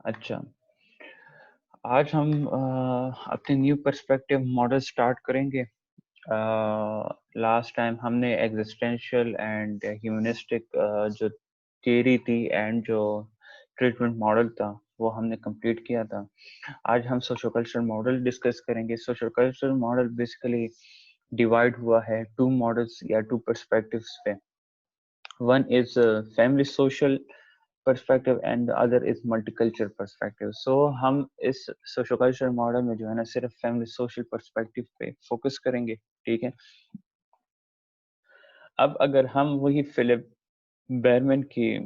اچھا، آج ہم اپنے نیو پرسپیکٹیو ماڈل سٹارٹ کریں گے. لاسٹ ٹائم ہم نے ایگزسٹینشیل اینڈ ہیومنسٹک جو تھیوری تھی اینڈ جو ٹریٹمنٹ ماڈل تھا وہ ہم نے کمپلیٹ کیا تھا. آج ہم سوشو کلچرل ماڈل ڈسکس کریں گے. Socio cultural model basically divide ہوا ہے ٹو ماڈلس یا ٹو پرسپیکٹیوز پہ. One is family social perspective and the other is multicultural perspective. So ہم اس سوشو کلچرل ماڈل میں جو ہے نا صرف فیملی سوشل پرسپیکٹیو پہ فوکس کریں گے. ٹھیک ہے. اب اگر ہم وہی فلپ بیرمن کی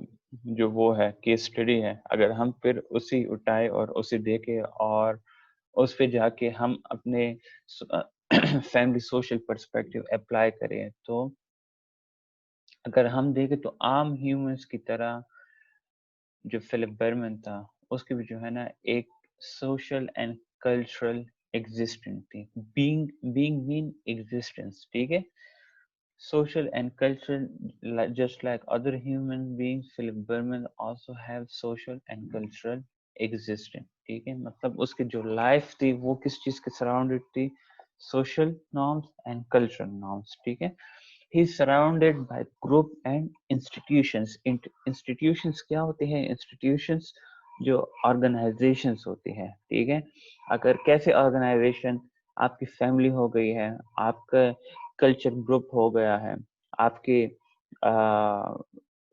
جو وہ ہے کیس اسٹڈی ہے، اگر ہم پھر اسی اٹھائے اور اسے دیکھے اور اس پہ جا کے ہم اپنے فیملی سوشل پرسپیکٹیو اپلائی کریں، تو اگر ہم دیکھیں تو عام ہیومنس کی طرح جو فلپ برمن تھا اس کی بھی جو ہے نا ایک سوشل اینڈ کلچرل ایگزسٹنس تھی. Being man existence. ٹھیک ہے. Social and cultural just like other human beings Philip Berman also have social and cultural existence. ٹھیک ہے. مطلب اس کی جو لائف تھی وہ کس چیز کے سراؤنڈڈ تھی؟ Social norms and cultural norms. ٹھیک ہے. He is surrounded by group and institutions. Institutions کیا ہوتے ہیں؟ Institutions جو organizations ہوتی ہیں. ٹھیک ہے. اگر کیسے organization آپ کی فیملی ہو گئی ہے، آپ کا کلچر گروپ ہو گیا ہے، آپ کے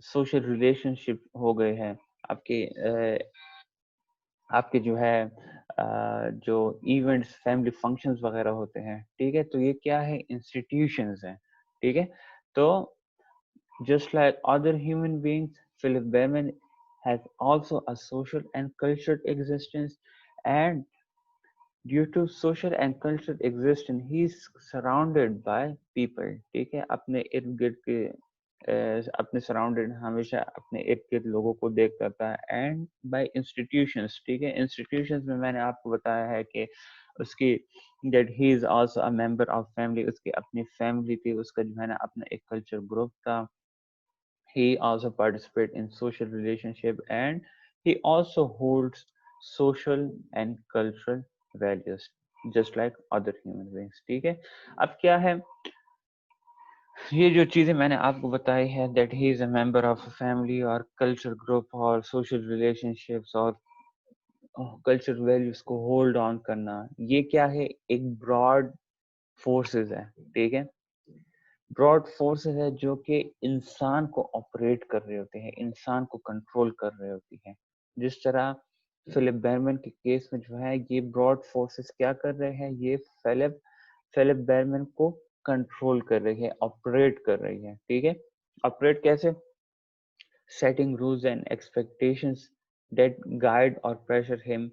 سوشل ریلیشن شپ ہو گئے ہیں، آپ کے جو ہے جو ایونٹس فیملی فنکشنز وغیرہ ہوتے ہیں. ٹھیک ہے. تو یہ کیا ہے؟ انسٹیٹیوشنز ہیں. ٹھیک ہے. تو just like other human beings, Philip Berman has also a social and cultural existence, and due to social and cultural existence he is surrounded by people. ٹھیک ہے. اپنے ارد گرد کے اپنے سراؤنڈڈ ہمیشہ اپنے ارد گرد لوگوں کو دیکھتا تھا. And by institutions. ٹھیک ہے. انسٹیٹیوشنس میں نے آپ کو بتایا ہے کہ اس کی that he is also a member of family. اس کی اپنی فیملی تھی، اس کا جو ہے نا اپنا ایک کلچر گروپ تھا. He also participates in social relationship and he also holds social and cultural values just like other human beings. ٹھیک ہے. اب کیا ہے یہ جو چیزیں میں نے آپ کو بتائی ہے that he is a member of a family اور culture group اور social relationships اور کلچر ویلیوز کو ہولڈ آن کرنا، یہ کیا ہے؟ ایک براڈ فورسز ہے. ٹھیک ہے. براڈ فورسز ہے جو کہ انسان کو آپریٹ کر رہے ہوتے ہیں، انسان کو کنٹرول کر رہے ہوتی ہیں. جس طرح فلپ بیرمن کے کیس میں جو ہے یہ براڈ فورسز کیا کر رہے ہیں؟ یہ فلپ بیرمن کو کنٹرول کر رہی ہے، آپریٹ کر رہی ہے. ٹھیک ہے. آپریٹ کیسے؟ setting rules and expectations that guide or pressure him,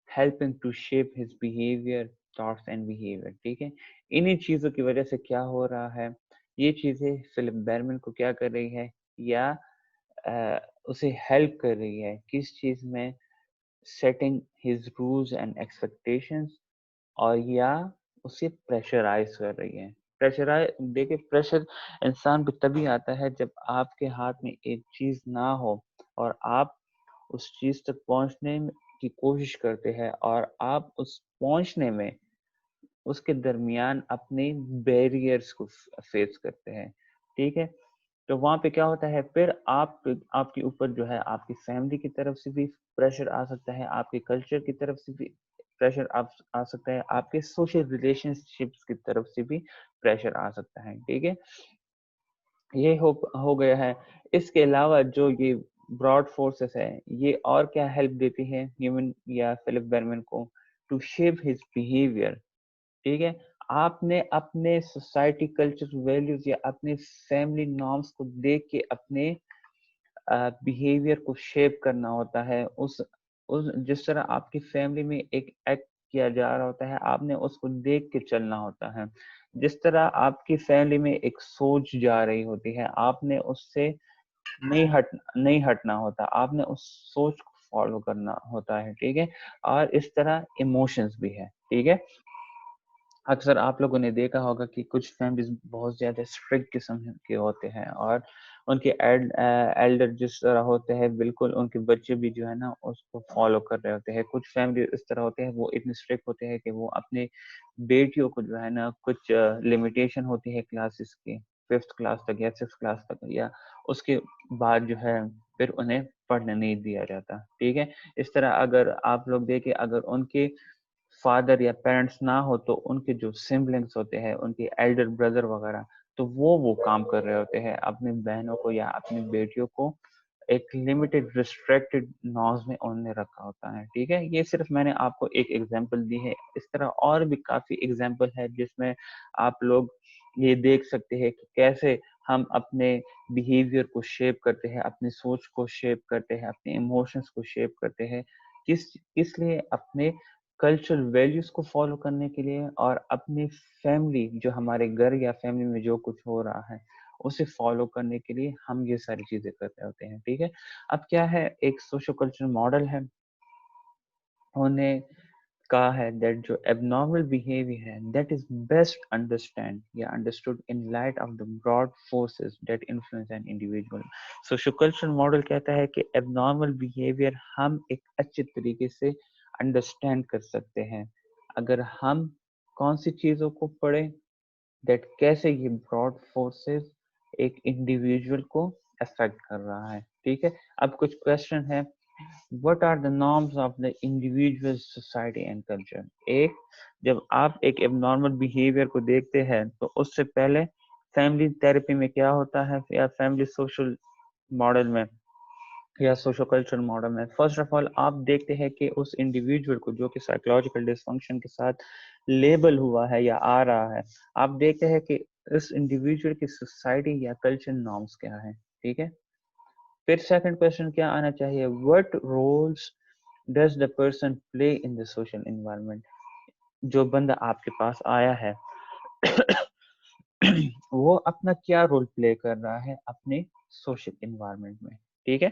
helping to shape his behavior, thoughts and behavior. ٹھیک ہے. انہی چیزوں کی وجہ سے کیا ہو رہا ہے؟ یہ چیزیں فلپ بیرمن کو کیا کر رہی ہے یا اسے ہیلپ کر رہی ہے کس چیز میں؟ setting his rules and expectations اور یا اسے پریشرائز کر رہی ہے. دیکھیں پریشر انسان پہ تبھی آتا ہے جب آپ کے ہاتھ میں ایک چیز نہ ہو اور آپ اس چیز تک پہنچنے کی کوشش کرتے ہیں اور آپ اس پہنچنے میں اس کے درمیان اپنے بیریئرز کو فیس کرتے ہیں. ٹھیک ہے. تو وہاں پہ کیا ہوتا ہے پھر آپ کے اوپر جو ہے آپ کی فیملی کی طرف سے بھی پریشر آ سکتا ہے، آپ کے کلچر کی طرف سے بھی پریشر آ سکتا ہے، آپ کے سوشل ریلیشن شپس کی طرف سے بھی پریشر آ سکتا ہے. ٹھیک ہے. یہ ہو گیا ہے. اس کے علاوہ جو یہ براڈ فورسز ہے یہ اور کیا ہیلپ دیتی ہے ہیومن یا فلپ بیرمن کو؟ To shape his behaviour. ٹھیک ہے. آپ نے اپنے سوسائٹی کلچر ویلیوز یا اپنے فیملی نارمس کو دیکھ کے اپنے بیہیویئر کو شیپ کرنا ہوتا ہے. جس طرح آپ کی فیملی میں ایک ایکٹ کیا جا رہا ہوتا ہے آپ نے اس کو دیکھ کے چلنا ہوتا ہے. جس طرح آپ کی فیملی میں ایک سوچ جا رہی ہوتی ہے آپ نے اس سے نہیں ہٹنا ہوتا، آپ نے اس سوچ کو فالو کرنا ہوتا ہے. ٹھیک ہے. اور اس طرح ایموشنز بھی ہے. ٹھیک ہے. اکثر آپ لوگوں نے دیکھا ہوگا کہ کچھ فیملیز بہت زیادہ اسٹرکٹ قسم کے ہوتے ہیں اور ان کے ایلڈر جس طرح ہوتے ہیں بالکل ان کے بچے بھی جو ہے نا اس کو فالو کر رہے ہوتے ہیں. کچھ فیملی اس طرح ہوتے ہیں وہ اتنے اسٹرکٹ ہوتے ہیں کہ وہ اپنے بیٹیوں کو جو ہے نا کچھ لمیٹیشن ہوتی ہے کلاسز کی 5th کلاس تک یا 6th کلاس تک, یا اس کے بعد جو ہے پھر انہیں پڑھنے نہیں دیا جاتا. ٹھیک ہے, اس طرح اگر آپ لوگ دیکھیں اگر ان کے فادر یا پیرنٹس نہ ہو تو ان کے جو سبلنگس ہوتے ہیں ان کے ایلڈر بردر وغیرہ تو وہ کام کر رہے ہوتے ہیں اپنی بہنوں کو یا اپنی بیٹیوں کو ایک لمیٹڈ ریسٹرکٹڈ ناز میں انہوں نے رکھا ہوتا ہے. ٹھیک ہے, یہ صرف میں نے آپ کو ایک ایگزامپل دی ہے, اس طرح اور بھی کافی ایگزامپل ہے جس میں آپ لوگ یہ دیکھ سکتے ہیں کہ کیسے ہم اپنے بیہیویئر کو شیپ کرتے ہیں, اپنی سوچ کو شیپ کرتے ہیں, اپنے ایموشنس کو شیپ کرتے ہیں, کس لیے اپنے کلچرل ویلیوز کو فالو کرنے کے لیے, اور اپنی فیملی جو ہمارے گھر یا فیملی میں جو کچھ ہو رہا ہے اسے فالو کرنے کے لیے ہم یہ ساری چیزیں کر رہے ہوتے ہیں. ٹھیک ہے, اب کیا ہے ایک سوشو کلچرل ماڈل ہے, انہوں نے کہا ہے that جو abnormal behavior ہے that is best understand یا understood in light of the broad forces that influence an individual. Social cultural model کہتا ہے کہ abnormal behavior ہم ایک اچھے طریقے سے understand کر سکتے ہیں اگر ہم کون سی چیزوں کو پڑھیں that کیسے یہ براڈ فورسز ایک انڈیویجول کو افیکٹ کر رہا ہے. ٹھیک ہے, اب کچھ کوشچن ہے, what are the norms of the individual society and culture. ایک جب آپ ایک abnormal behavior کو دیکھتے ہیں تو اس سے پہلے فیملی تھراپی میں کیا ہوتا ہے یا فیملی سوشل ماڈل میں یا سوشو کلچرل ماڈل میں, فرسٹ آف آل آپ دیکھتے ہیں کہ اس انڈیویجول کو جو کہ سائیکولوجیکل ڈسفنکشن کے ساتھ لیبل ہوا ہے یا آ رہا ہے, آپ دیکھتے ہیں کہ اس انڈیویجول کی سوسائٹی یا کلچر نارمس کیا ہے. ٹھیک ہے, پھر سیکنڈ کوشچن کیا آنا چاہیے, what roles does the person play in the social environment. جو بندہ آپ کے پاس آیا ہے وہ اپنا کیا رول پلے کر رہا ہے اپنے سوشل انوائرمنٹ میں. ٹھیک ہے,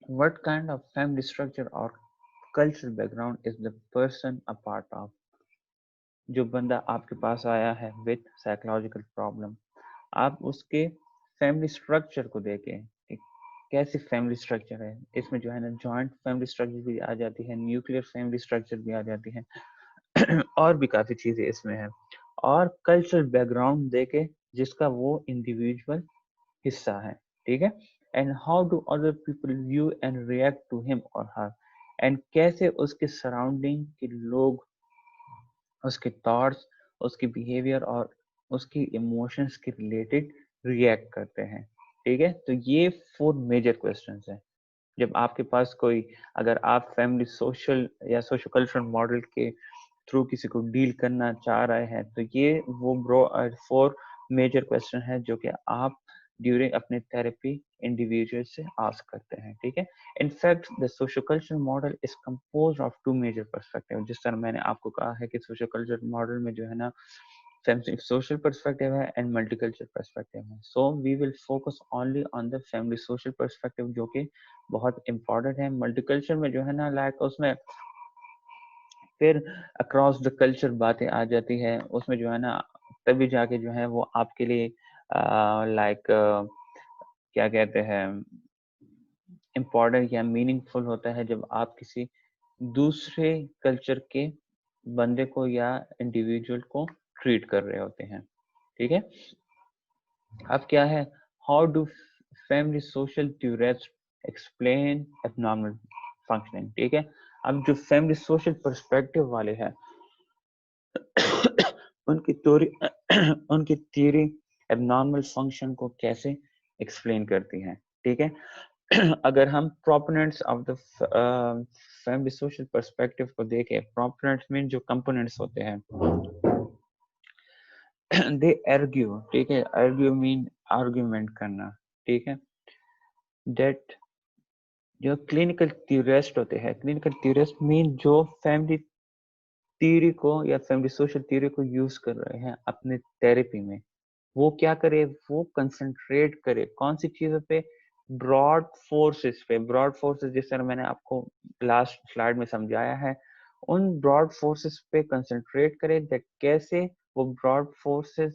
what kind of family structure or cultural background is the person a part of. جو بندہ آپ کے پاس آیا ہے with psychological problem, آپ اس کے فیملی اسٹرکچر کو دیکھیں کیسی فیملی اسٹرکچر ہے, اس میں جو ہے نا جوائنٹ فیملی اسٹرکچر بھی آ جاتی ہے, نیوکلیر فیملی اسٹرکچر بھی آ جاتی ہے اور بھی کافی چیزیں اس میں ہیں, اور کلچرل بیک گراؤنڈ دیکھے جس کا وہ انڈیویجول حصہ ہے. ٹھیک ہے, and how do other people view and react to him اور ہر, اینڈ کیسے اس کے سراؤنڈنگ کے لوگ اس کے تھاٹس, اس کی بیہیویئر اور اس کی ایموشنس کے ریلیٹڈ ریئیکٹ کرتے ہیں. ٹھیک ہے, تو یہ 4 میجر کوشچنس ہیں. جب آپ کے پاس کوئی اگر آپ فیملی سوشل یا سوشل کلچرل ماڈل کے تھرو کسی کو ڈیل کرنا چاہ رہے ہیں تو یہ وہ 4 میجر کوشچن ہے جو کہ آپ ڈیورنگ اپنے تھراپی انڈیویجول سے آسک کرتے ہیں. ٹھیک ہے, in fact the social cultural model is composed of 2 major perspective. جس طرح میں نے آپ کو کہا ہے کہ سوشل کلچرل ماڈل میں جو ہے نا سوشل پرسپیکٹیو ہے اینڈ ملٹی کلچر پرسپیکٹیو ہے. So we will focus only on the family social perspective جو کہ بہت امپورٹنٹ ہے. ملٹی کلچر میں جو ہے نا لائک اس میں پھر اکراس دا کلچر باتیں آ جاتی ہے, اس میں جو ہے نا تبھی جا کے جو ہے وہ آپ کے لیے لائک کیا کہتے ہیں امپورٹنٹ یا میننگ فل ہوتا ہے جب آپ کسی دوسرے کلچر کے بندے کو یا انڈیویجول کو ٹریٹ کر رہے ہوتے ہیں. ٹھیک ہے, اب کیا ہے how do family social theorist explain abnormal functioning. ٹھیک ہے, اب جو فیملی سوشل پرسپیکٹیو والے ہیں ان کی تھیوری ابنارمل فنکشن کو کیسے ایکسپلین کرتی ہیں. ٹھیک ہے, اگر ہم proponents of the family social perspective کو دیکھیں, پروپوننٹس میں جو کمپوننٹس ہوتے ہیں دے argue. ٹھیک ہے, argue mean argument کرنا. ٹھیک ہے, that جو کلینکل تھیورسٹ ہوتے ہیں, کلینکل تھیورسٹ مین جو فیملی تھیوری کو یا فیملی سوشل تھیوری کو یوز کر رہے ہیں اپنے تھراپی میں, وہ کیا کرے, وہ کنسنٹریٹ کرے کون سی چیزوں پہ, براڈ فورسز پہ. براڈ فورسز جس طرح میں نے آپ کو لاسٹ سلائیڈ میں سمجھایا ہے, ان براڈ فورسز پہ کنسنٹریٹ کرے that کیسے وہ broad forces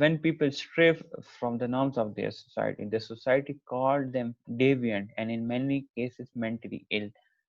when people stray from the norms of their society, the society called them deviant and in many cases mentally ill,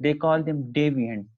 they call them deviant,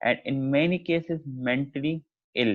and in many cases mentally ill,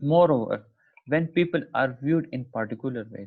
Moreover, when people are viewed in particular way,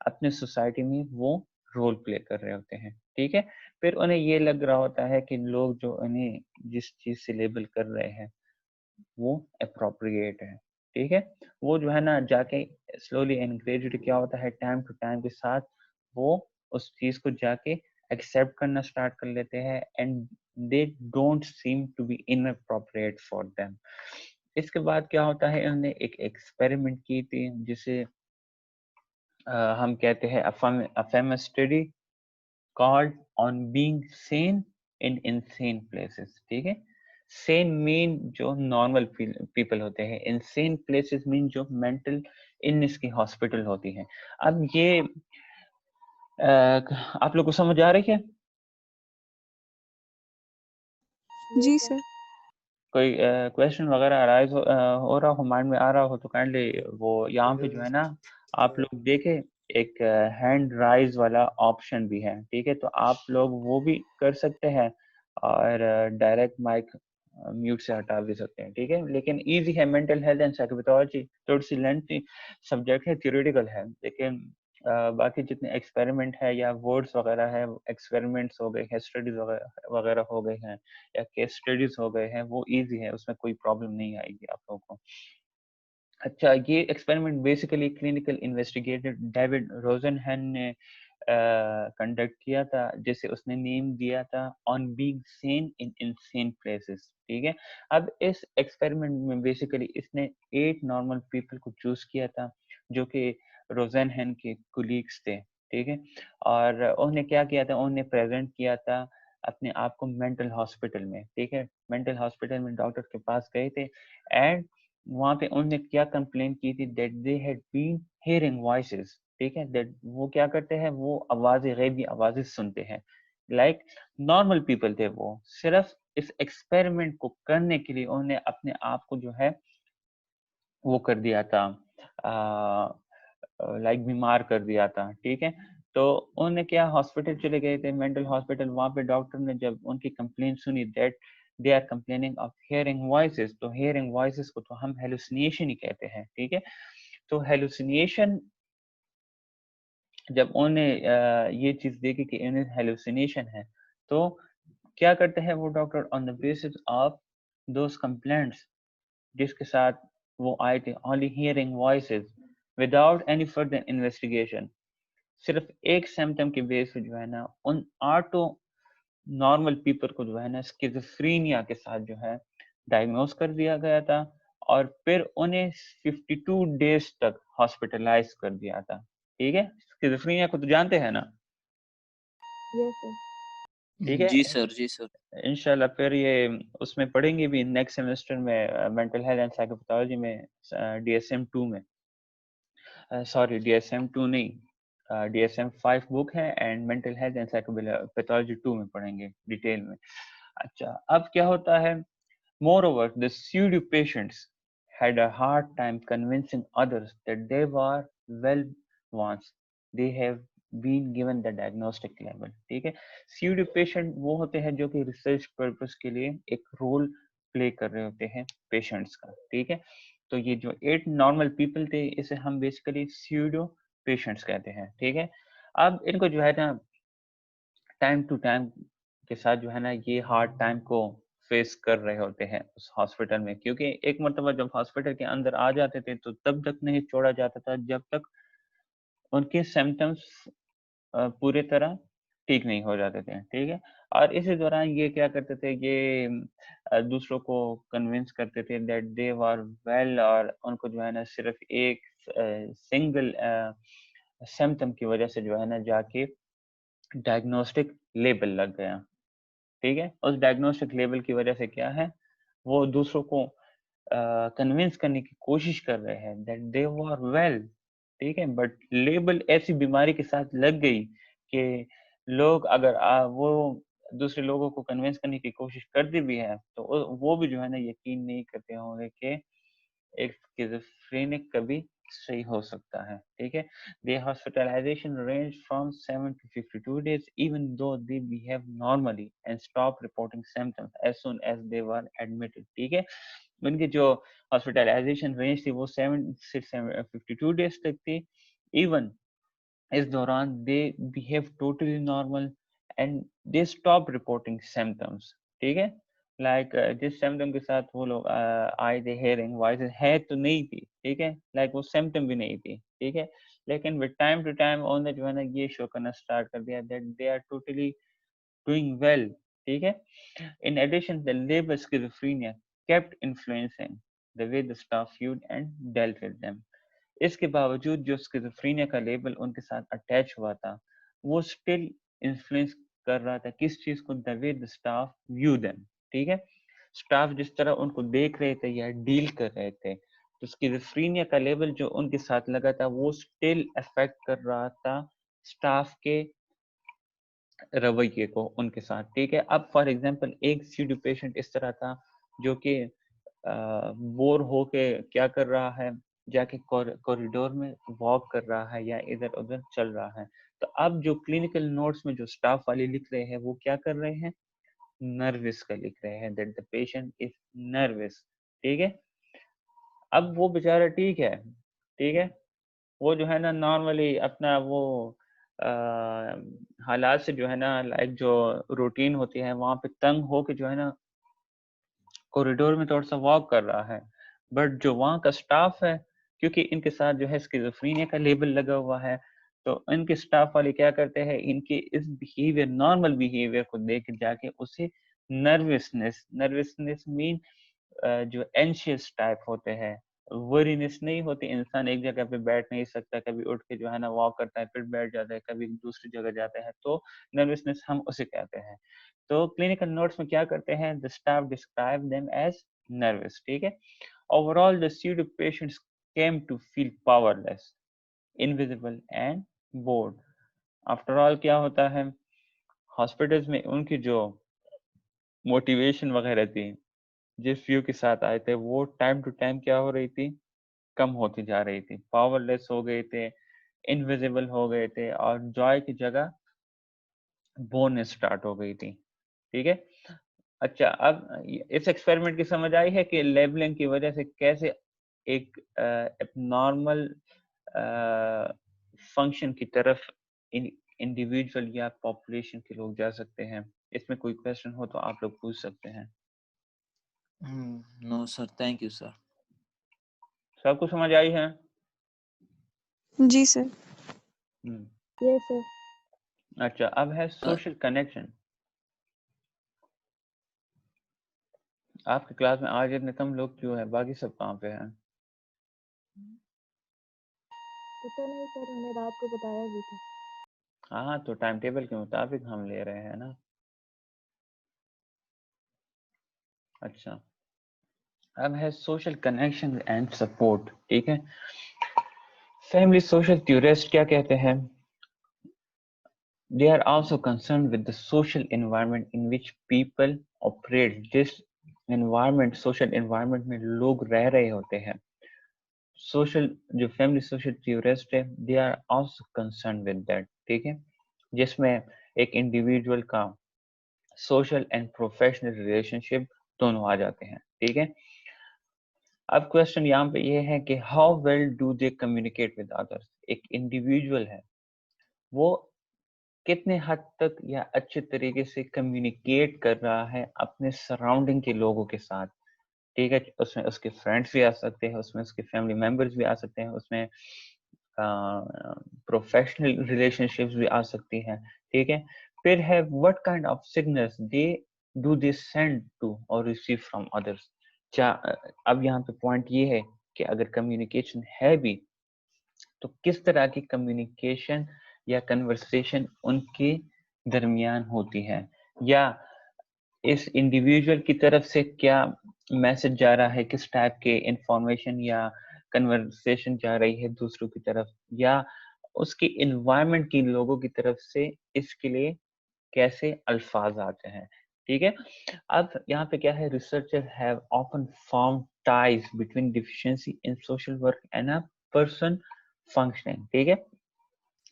اپنے society میں وہ role play کر رہے ہوتے ہیں. ٹھیک ہے, پھر انہیں یہ لگ رہا ہوتا ہے کہ لوگ جو انہیں جس چیز سے لیبل کر رہے ہیں وہ اپروپریٹ ہے. ٹھیک ہے, وہ جو ہے نا جا کے سلولی اینڈ گریجولی کیا ہوتا ہے, ٹائم ٹو ٹائم کے ساتھ وہ اس چیز کو جا کے ایکسیپٹ کرنا اسٹارٹ کر لیتے ہیں, and they don't seem to be inappropriate for them. اس کے بعد کیا ہوتا ہے, انہوں نے ایک ایکسپیریمنٹ کی تھی جسے ہم کہتے ہیں a famous study called on being sane in insane places. ٹھیک ہے, سین مین جو نارمل پیپل ہوتے ہیں, انسین پلیسز مین جو مینٹل النس کی ہاسپٹل ہوتی ہیں. اب یہ آپ لوگ کو سمجھ آ رہی ہے؟ جی سر. کوئی کویشچن وغیرہ رائز ہو رہا ہو, مائنڈ میں آ رہا ہو تو کائنڈلی وہ یہاں پہ جو ہے نا آپ لوگ دیکھیں ایک ہینڈ رائز والا آپشن بھی ہے. ٹھیک ہے, تو آپ لوگ وہ بھی کر سکتے ہیں اور ڈائریکٹ مائک میوٹ سے ہٹا بھی سکتے ہیں. ٹھیک ہے, لیکن ایزی ہے. مینٹل ہیلتھ اینڈ سائیکوپیتھولوجی تھوڑی سی لینتھی سبجیکٹ ہے, تھیوریٹیکل ہے, لیکن باقی جتنے ایکسپیریمنٹ ہے یا ورڈس وغیرہ ہے, ایکسپیریمنٹس ہو گئے ہیں, اسٹڈیز وغیرہ ہو گئے ہیں یا کیس اسٹڈیز ہو گئے ہیں, وہ ایزی ہے, اس میں کوئی پرابلم نہیں آئے گی آپ لوگوں کو. اچھا, یہ experiment basically clinical investigator David Rosenhan نے کنڈکٹ کیا تھا, جسے اس نے نیم دیا تھا on being sane in insane places. ٹھیک ہے, اب اس ایکسپیریمنٹ میں بیسیکلی اس نے 8 نارمل پیپل کو چوز کیا تھا جو کہ روزنہن کے کولیگس تھے. ٹھیک ہے, اور انہوں نے کیا کیا تھا, انہوں نے پریزنٹ کیا تھا اپنے آپ کو مینٹل ہاسپٹل میں. ٹھیک ہے, مینٹل ہاسپٹل میں ڈاکٹر کے پاس گئے تھے, اینڈ وہاں پہ انہوں نے کیا کمپلین کی تھی, that they had been hearing voices. ٹھیک ہے, دیٹ وہ کیا کرتے ہیں, وہ آوازیں, غیبی آوازیں سنتے ہیں, لائک نارمل پیپل تھے. وہ صرف اس ایکسپیریمنٹ کو کرنے کے لیے انہوں نے اپنے آپ کو جو ہے وہ کر دیا تھا, لائک بیمار کر دیا تھا. ٹھیک ہے, تو انہوں نے کیا, ہاسپٹل چلے گئے تھے, مینٹل ہاسپٹل. وہاں پہ ڈاکٹر نے جب ان کی کمپلین سنی that they are complaining of hearing voices, تو ہیئرنگ وائسز کو تو ہم ہیلوسینیشن ہی کہتے ہیں. ٹھیک ہے, تو ہیلوسینیشن جب انہوں نے یہ چیز دیکھی کہ انہیں ہیلوسینیشن ہے, تو کیا کرتے ہیں وہ doctor, on the basis of those complaints جس کے ساتھ وہ آئے تھے, only hearing voices without any further investigation, صرف ایک سمٹم کے بیس پہ جو ہے نا ان 8 نارمل پیپل کو جو ہے نا اسکیزوفرینیا کے ساتھ جو ہے ڈائگنوز کر دیا گیا تھا, اور پھر انہیں 52 ڈیز تک ہاسپٹلائز کر دیا تھا. ٹھیک ہے, اسکیزوفرینیا کو تو جانتے ہیں نا؟ ٹھیک ہے, جی سر. جی سر. انشاءاللہ پھر یہ اس میں پڑھیں گے بھی نیکسٹ سیمسٹر میں, مینٹل ہیلتھ اینڈ سائیکوپیتھولوجی میں, ڈی ایس ایم 2 میں, سوری ڈی ایس ایم 2 نہیں, ڈی ایس ایم 5 بک ہے, and mental health and psychopathology 2 میں پڑھیں گے ڈیٹیل میں. اچھا, اب کیا ہوتا ہے, مور over the pseudo patients had a hard time convincing others that they were well once they have been given the diagnostic level. ٹھیک ہے, pseudo patient وہ ہوتے ہیں جو کہ ریسرچ پرپس کے لیے ایک رول پلے کر رہے ہوتے ہیں پیشنٹس کا. ٹھیک ہے, تو یہ جو 8 نارمل پیپل تھے, اسے ہم بیسیکلی سیوڈو پیشنٹس کہتے ہیں. ٹھیک ہے, اب ان کو جو ہے نا ٹائم ٹو ٹائم کے ساتھ جو ہے نا یہ ہارڈ ٹائم کو فیس کر رہے ہوتے ہیں اس ہاسپٹل میں, کیونکہ ایک مرتبہ جب ہاسپٹل کے اندر آ جاتے تھے تو تب تک نہیں چھوڑا جاتا تھا جب تک ان کے سمٹمس پورے طرح ٹھیک نہیں ہو جاتے تھے. ٹھیک ہے, اور اسی دوران یہ کیا کرتے تھے, یہ دوسروں کو کنونس کرتے تھے دیٹ دے وار ویل, اور ان کو جو ہے نا صرف ایک سنگل سمٹم کی وجہ سے جو ہے نا جا کے ڈائگنوسٹک لیبل لگ گیا. ٹھیک ہے, اس ڈائگنوسٹک لیبل کی وجہ سے کیا ہے, وہ دوسروں کو کنونس کرنے کی کوشش کر رہے ہیں دیٹ دے وار ویل. ٹھیک ہے, بٹ لیبل ایسی بیماری کے ساتھ لگ گئی کہ لوگ اگر وہ دوسرے لوگوں کو کنونس کرنے کی کوشش کرتے بھی ہیں تو وہ بھی جو ہے نا یقین نہیں کرتے ہوں گے کہ ایک اسکیزوفرینک کبھی صحیح ہو سکتا ہے. ٹھیک ہے, the hospitalization range from 7 to 52 days even though they behave normally and stop reporting symptoms as soon as they were admitted. ٹھیک ہے, ان کی جو ہاسپٹلائزیشن رینج تھی وہ 7 سے 52 ڈیز تک تھی, ایون اس دوران they behave totally normal and they stop reporting symptoms. ٹھیک ہے، لائک جس سمٹم کے ساتھ وہ لوگ آئے تھے ہیئرنگ وائس ہے تو نہیں تھی، ٹھیک ہے، لائک وہ سمٹم بھی نہیں تھی، ٹھیک ہے، لیکن with time to time انہوں نے جو ہے نا یہ شو کرنا اسٹارٹ کر دیا that they are totally doing well. ٹھیک ہے. In addition, the label schizophrenia kept influencing the way the staff viewed and dealt with them. اس کے باوجود جو اسکیزوفرینیا کا لیبل ان کے ساتھ اٹیچ ہوا تھا وہ اسٹل انفلوئنس کر رہا تھا کس چیز کو، the way the staff view them. ٹھیک ہے، اسٹاف جس طرح ان کو دیکھ رہے تھے یا ڈیل کر رہے تھے، تو اسکیزوفرینیا کا لیبل جو ان کے ساتھ لگا تھا وہ اسٹل افیکٹ کر رہا تھا اسٹاف کے رویے کو ان کے ساتھ. ٹھیک ہے، اب فار ایگزامپل ایک سیڈو پیشنٹ اس طرح تھا جو کہ بور ہو کے کیا کر رہا ہے، جا کے کوریڈور میں واک کر رہا ہے یا ادھر ادھر چل رہا ہے. تو اب جو کلینکل نوٹس میں جو اسٹاف والے لکھ رہے ہیں وہ کیا کر رہے ہیں، نروس کا لکھ رہے ہیں that the patient is nervous. ٹھیک ہے، اب وہ بیچارہ ٹھیک ہے، ٹھیک ہے، وہ جو ہے نا نارملی اپنا وہ حالات سے جو ہے نا لائک جو روٹین ہوتی ہے وہاں پہ تنگ ہو کے جو ہے نا کوریڈور میں تھوڑا سا واک کر رہا ہے. بٹ جو وہاں کا اسٹاف ہے، کیونکہ ان کے ساتھ جو ہے اسکیزوفرینیا کا لیبل لگا ہوا ہے، تو ان کے اسٹاف والے کیا کرتے ہیں، ان کے اس بیہیویئر نارمل بیہیویئر کو دیکھ جا کے اسے نروسنس مین جو اینشیس ٹائپ ہوتے ہیں، ورینس نہیں ہوتی. انسان ایک جگہ پہ بیٹھ نہیں سکتا، کبھی اٹھ کے جو ہے نا واک کرتا ہے پھر بیٹھ جاتا ہے، کبھی دوسری جگہ جاتا ہے، تو نروسنس ہم اسے کہتے ہیں. تو کلینکل نوٹس میں کیا کرتے ہیں، the staff describe them as nervous. ٹھیک ہے. Overall, the pseudo patients came to feel powerless, invisible and bored. After all کیا ہوتا ہے ہاسپٹلس میں ان کی جو موٹیویشن وغیرہ تھی، جس ویو کے ساتھ آئے تھے وہ ٹائم ٹو ٹائم کیا ہو رہی تھی، کم ہوتی جا رہی تھی، پاور لیس ہو گئے تھے، انویزیبل ہو گئے تھے، اور جوائے کی جگہ بورنس اسٹارٹ ہو گئی تھی. ٹھیک ہے. اچھا، اب اس ایکسپیریمنٹ کی سمجھ آئی ہے کہ لیبلنگ کی وجہ سے کیسے ایک نارمل فنکشن کی طرف انڈیویجول یا پاپولیشن کے لوگ جا سکتے ہیں. اس میں کوئی کوشچن ہو تو آپ لوگ پوچھ سکتے ہیں. نو سر، تھینک یو سر. سب کو سمجھ آئی ہے؟ جی سر. یس سر. اچھا، اب ہے سوشل کنیکشن. آپ کی کلاس میں آج اتنے کم لوگ کیوں ہیں، باقی سب کہاں پہ ہیں؟ پتہ نہیں سر، ہمیں رات کو بتایا بھی تھا. ہاں، تو ٹائم ٹیبل کے مطابق ہم لے رہے ہیں نا. اچھا، اب ہے سوشل کنیکشن اینڈ سپورٹ. ٹھیک ہے. فیملی سوشل تھیورسٹ کیا کہتے ہیں، they are also concerned with the social environment in which people operate. جس environment social environment میں لوگ رہ رہے ہوتے ہیں، سوشل جو فیملی سوشل تھیورسٹ ہے they are also concerned with that. ٹھیک ہے، جس میں ایک انڈیویجول کا سوشل اینڈ پروفیشنل ریلیشن شپ دونوں آ جاتے ہیں. ٹھیک ہے. اب کوشچن یہاں پہ یہ ہے کہ how well do they communicate with others. ایک انڈیویجول ہے وہ کتنے حد تک یا اچھے طریقے سے کمیونیکیٹ کر رہا ہے اپنے سراؤنڈنگ کے لوگوں کے ساتھ. ٹھیک ہے. اس میں اس کے فرینڈس بھی آ سکتے ہیں، اس میں اس کے فیملی ممبرس بھی آ سکتے ہیں، اس میں پروفیشنل ریلیشن شپس بھی آ سکتی ہیں. ٹھیک ہے. پھر ہے what kind of signals do they send to or receive from others. اب یہاں پہ پوائنٹ یہ ہے کہ اگر کمیونیکیشن ہے بھی تو کس طرح کی کمیونیکیشن یا کنورسیشن ان کے درمیان ہوتی ہے، یا اس انڈیویجول کی طرف سے کیا میسج جا رہا ہے، کس ٹائپ کے انفارمیشن یا کنورسیشن جا رہی ہے دوسروں کی طرف، یا اس کی انوائرمنٹ کی لوگوں کی طرف سے اس کے لیے کیسے الفاظ آتے ہیں. ٹھیک ہے. اب یہاں پہ کیا ہے، researcher have often form ties between deficiency in social work and a person functioning. ٹھیک ہے.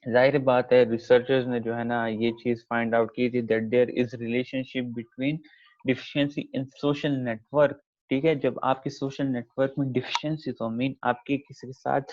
ظاہر بات ہے ریسرچرز نے جو ہے نا یہ چیز فائنڈ آؤٹ کی تھی that there is relation ship between deficiency in social network. ٹھیک ہے. جب آپ کے سوشل نیٹورک میں ڈیفیشنسی تو مین آپ کے کسی کے ساتھ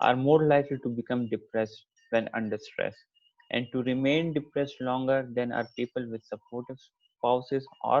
are more likely to become depressed when under stress and to remain depressed longer than are people with supportive spouses or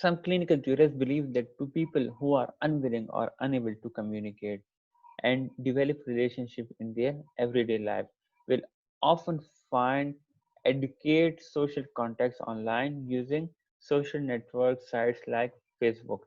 Some clinical theorists believe that two people who are unwilling or unable to communicate and develop relationship in their everyday life will often find adequate social contacts online using social network sites like Facebook,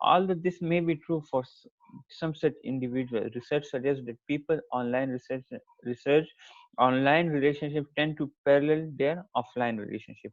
Although this may be true for some such individual, research suggests that people research online relationship tend to parallel their offline relationship.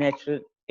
natural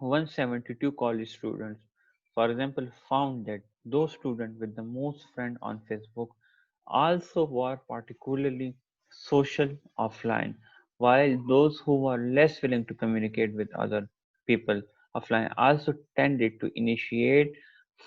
172 college students, for example, found that those students with the most friends on Facebook also were particularly social offline, while those who were less willing to communicate with other people offline also tended to initiate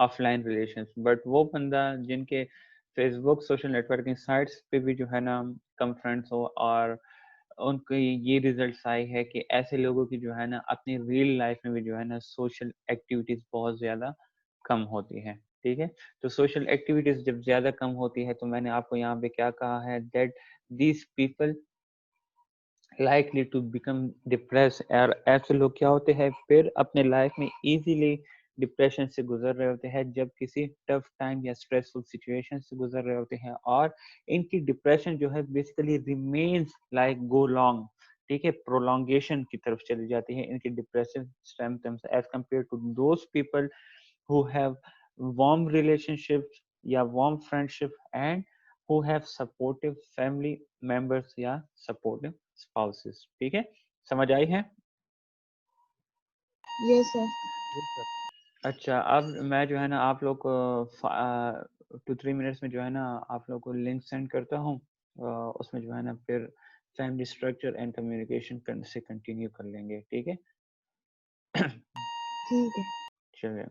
of line relations. But وہ بندہ جن کے face بک social networking sites پہ بھی جو ہے نا کم friends ہو اور ان کی یہ ریزلٹس آئی ہے کہ ایسے لوگوں کی جو ہے نا اپنی ریئل لائف میں بھی جو ہے نا سوشل ایکٹیویٹیز بہت زیادہ کم ہوتی ہے. ٹھیک ہے, تو سوشل ایکٹیویٹیز جب زیادہ کم ہوتی ہے تو میں نے آپ کو یہاں پہ کیا کہا ہے, that these people likely to become depressed. اور ایسے لوگ کیا ہوتے ہیں پھر اپنے لائف میں ایزیلی ڈپریشن سے گزر رہے ہوتے ہیں جب کسی ٹف ٹائم یا اسٹریسفل سچویشن سے گزر رہے ہوتے ہیں, اور ان کی ڈپریشن جو ہے basically remains like go long. ٹھیک ہے, پرولونگیشن کی طرف چلی جاتی ہے ان کی depression symptoms as compare to those people who have warm relationships یا warm friendship and who have supportive family members یا supportive spouses. ٹھیک ہے, سمجھ آئی ہے؟ یس سر. اچھا, اب میں جو ہے نا آپ لوگ کو 2-3 منٹس میں جو ہے نا آپ لوگ کو لنک سینڈ کرتا ہوں, اس میں جو ہے نا پھر فیملی اسٹرکچر اینڈ کمیونیکیشن سے کنٹینیو کر لیں گے. ٹھیک ہے, ٹھیک ہے. چلے